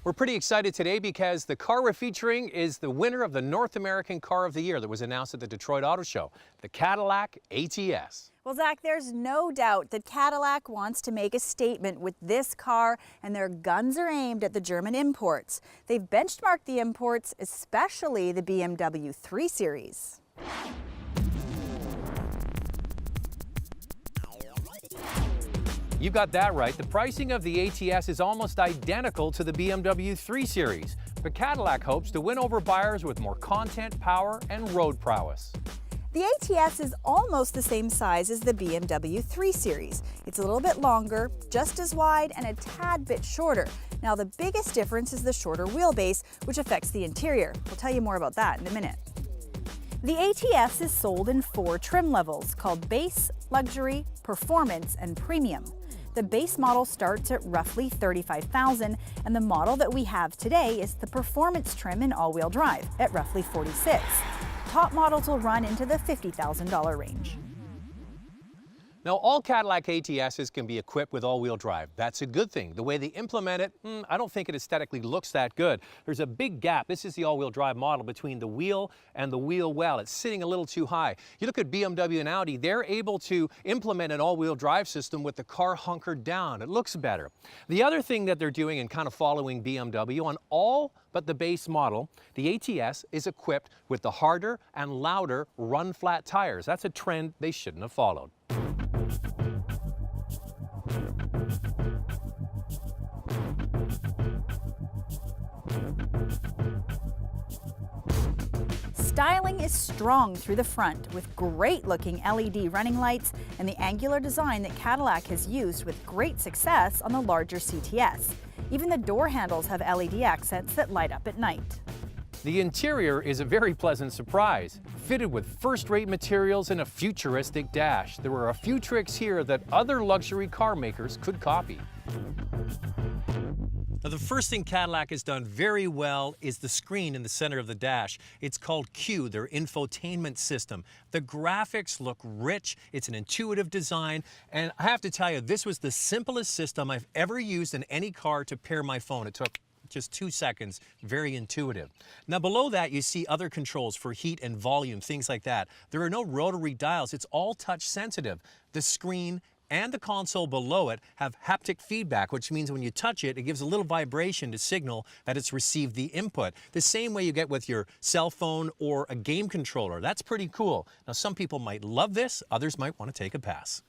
We're pretty excited today because the car we're featuring is the winner of the North American Car of the Year that was announced at the Detroit Auto Show, the Cadillac ATS. Well, Zach, there's no doubt that Cadillac wants to make a statement with this car, and their guns are aimed at the German imports. They've benchmarked the imports, especially the BMW 3 Series. You got that right. The pricing of the ATS is almost identical to the BMW 3 Series, but Cadillac hopes to win over buyers with more content, power, and road prowess. The ATS is almost the same size as the BMW 3 Series. It's a little bit longer, just as wide, and a tad bit shorter. Now, the biggest difference is the shorter wheelbase, which affects the interior. We'll tell you more about that in a minute. The ATS is sold in 4 trim levels called Base, Luxury, Performance, and Premium. The base model starts at roughly $35,000, and the model that we have today is the Performance trim in all-wheel drive at roughly $46,000. Top models will run into the $50,000 range. Now, all Cadillac ATSs can be equipped with all-wheel drive. That's a good thing. The way they implement it, I don't think it aesthetically looks that good. There's a big gap. This is the all-wheel drive model between the wheel and the wheel well. It's sitting a little too high. You look at BMW and Audi, they're able to implement an all-wheel drive system with the car hunkered down. It looks better. The other thing that they're doing and kind of following BMW on all but the base model, the ATS is equipped with the harder and louder run-flat tires. That's a trend they shouldn't have followed. Styling is strong through the front with great-looking LED running lights and the angular design that Cadillac has used with great success on the larger CTS. Even the door handles have LED accents that light up at night. The interior is a very pleasant surprise, fitted with first-rate materials and a futuristic dash. There were a few tricks here that other luxury car makers could copy. Now, the first thing Cadillac has done very well is the screen in the center of the dash. It's called Q, their infotainment system. The graphics look rich, it's an intuitive design, and I have to tell you, this was the simplest system I've ever used in any car to pair my phone. It took just 2 seconds, very intuitive. Now below that you see other controls for heat and volume, things like that. There are no rotary dials, it's all touch sensitive. The screen and the console below it have haptic feedback, which means when you touch it, it gives a little vibration to signal that it's received the input. The same way you get with your cell phone or a game controller. That's pretty cool. Now some people might love this, others might want to take a pass.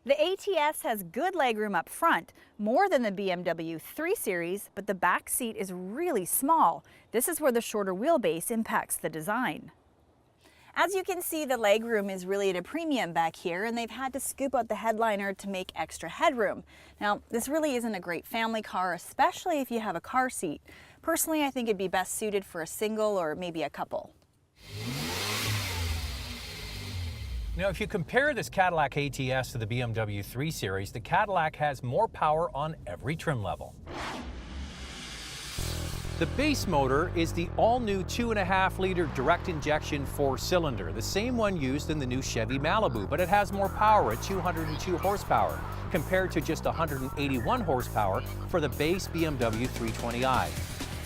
The ATS has good legroom up front, more than the BMW 3 Series, but the back seat is really small. This is where the shorter wheelbase impacts the design. As you can see, the legroom is really at a premium back here, and they've had to scoop out the headliner to make extra headroom. Now, this really isn't a great family car, especially if you have a car seat. Personally, I think it'd be best suited for a single or maybe a couple. Now, if you compare this Cadillac ATS to the BMW 3 Series, the Cadillac has more power on every trim level. The base motor is the all-new 2.5-liter direct injection 4-cylinder, the same one used in the new Chevy Malibu, but it has more power at 202 horsepower, compared to just 181 horsepower for the base BMW 320i.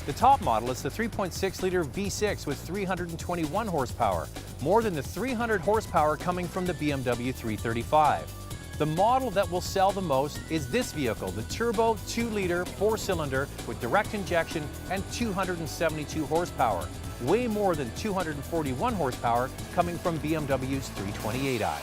The top model is the 3.6-liter V6 with 321 horsepower, more than the 300 horsepower coming from the BMW 335. The model that will sell the most is this vehicle, the turbo 2-liter 4-cylinder with direct injection and 272 horsepower, way more than 241 horsepower coming from BMW's 328i.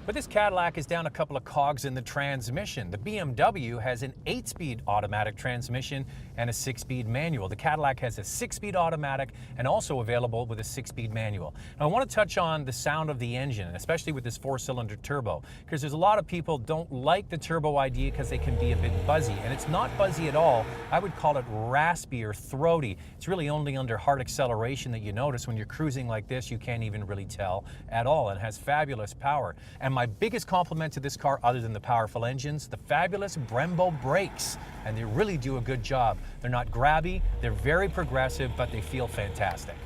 But this Cadillac is down a couple of cogs in the transmission. The BMW has an 8-speed automatic transmission and a 6-speed manual. The Cadillac has a 6-speed automatic and also available with a 6-speed manual. Now I want to touch on the sound of the engine, especially with this 4-cylinder turbo, because there's a lot of people don't like the turbo idea because they can be a bit buzzy, and it's not buzzy at all. I would call it raspy or throaty. It's really only under hard acceleration that you notice. When you're cruising like this, you can't even really tell at all, and has fabulous power. And my biggest compliment to this car, other than the powerful engines, the fabulous Brembo brakes, and they really do a good job. They're not grabby, they're very progressive, but they feel fantastic.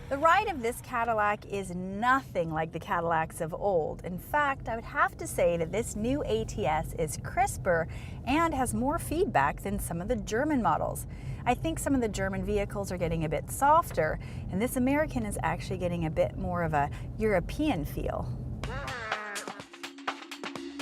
The ride of this Cadillac is nothing like the Cadillacs of old. In fact, I would have to say that this new ATS is crisper and has more feedback than some of the German models. I think some of the German vehicles are getting a bit softer, and this American is actually getting a bit more of a European feel.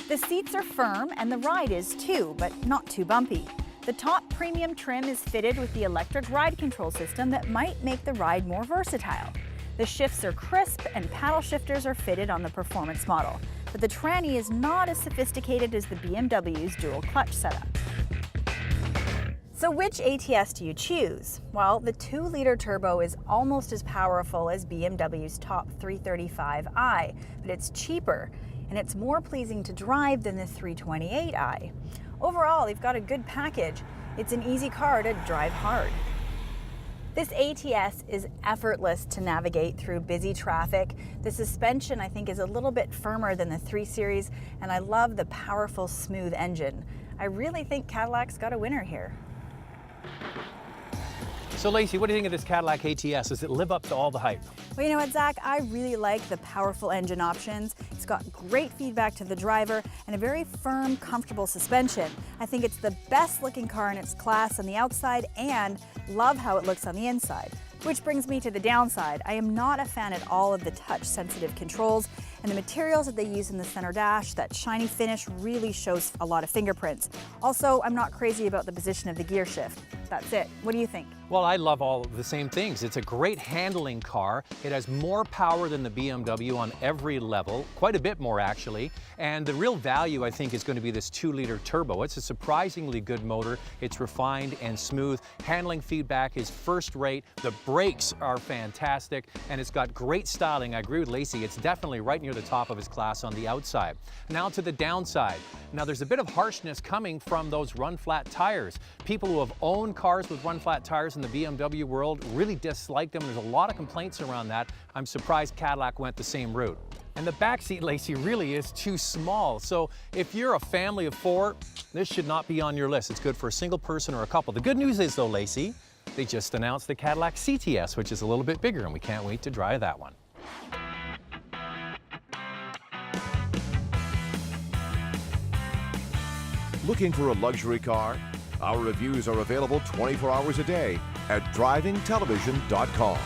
The seats are firm and the ride is too, but not too bumpy. The top premium trim is fitted with the electric ride control system that might make the ride more versatile. The shifts are crisp and paddle shifters are fitted on the performance model, but the tranny is not as sophisticated as the BMW's dual clutch setup. So which ATS do you choose? Well, the 2-liter turbo is almost as powerful as BMW's top 335i, but it's cheaper and it's more pleasing to drive than the 328i. Overall, they've got a good package. It's an easy car to drive hard. This ATS is effortless to navigate through busy traffic. The suspension, I think, is a little bit firmer than the 3 Series, and I love the powerful, smooth engine. I really think Cadillac's got a winner here. So Lacey, what do you think of this Cadillac ATS? Does it live up to all the hype? Well, you know what, Zach? I really like the powerful engine options. It's got great feedback to the driver and a very firm, comfortable suspension. I think it's the best looking car in its class on the outside and love how it looks on the inside. Which brings me to the downside. I am not a fan at all of the touch-sensitive controls, and the materials that they use in the center dash, that shiny finish really shows a lot of fingerprints. Also, I'm not crazy about the position of the gear shift. That's it. What do you think? Well, I love all of the same things. It's a great handling car. It has more power than the BMW on every level, quite a bit more actually. And the real value, I think, is going to be this 2-liter turbo. It's a surprisingly good motor. It's refined and smooth. Handling feedback is first rate. The brakes are fantastic, and it's got great styling. I agree with Lacey. It's definitely right near the top of its class on the outside. Now to the downside. Now there's a bit of harshness coming from those run-flat tires. People who have owned cars with run-flat tires in the BMW world really dislike them. There's a lot of complaints around that. I'm surprised Cadillac went the same route. And the back seat, Lacey, really is too small. So if you're a family of 4, this should not be on your list. It's good for a single person or a couple. The good news is though, Lacey, they just announced the Cadillac CTS, which is a little bit bigger, and we can't wait to drive that one. Looking for a luxury car? Our reviews are available 24 hours a day at drivingtelevision.com.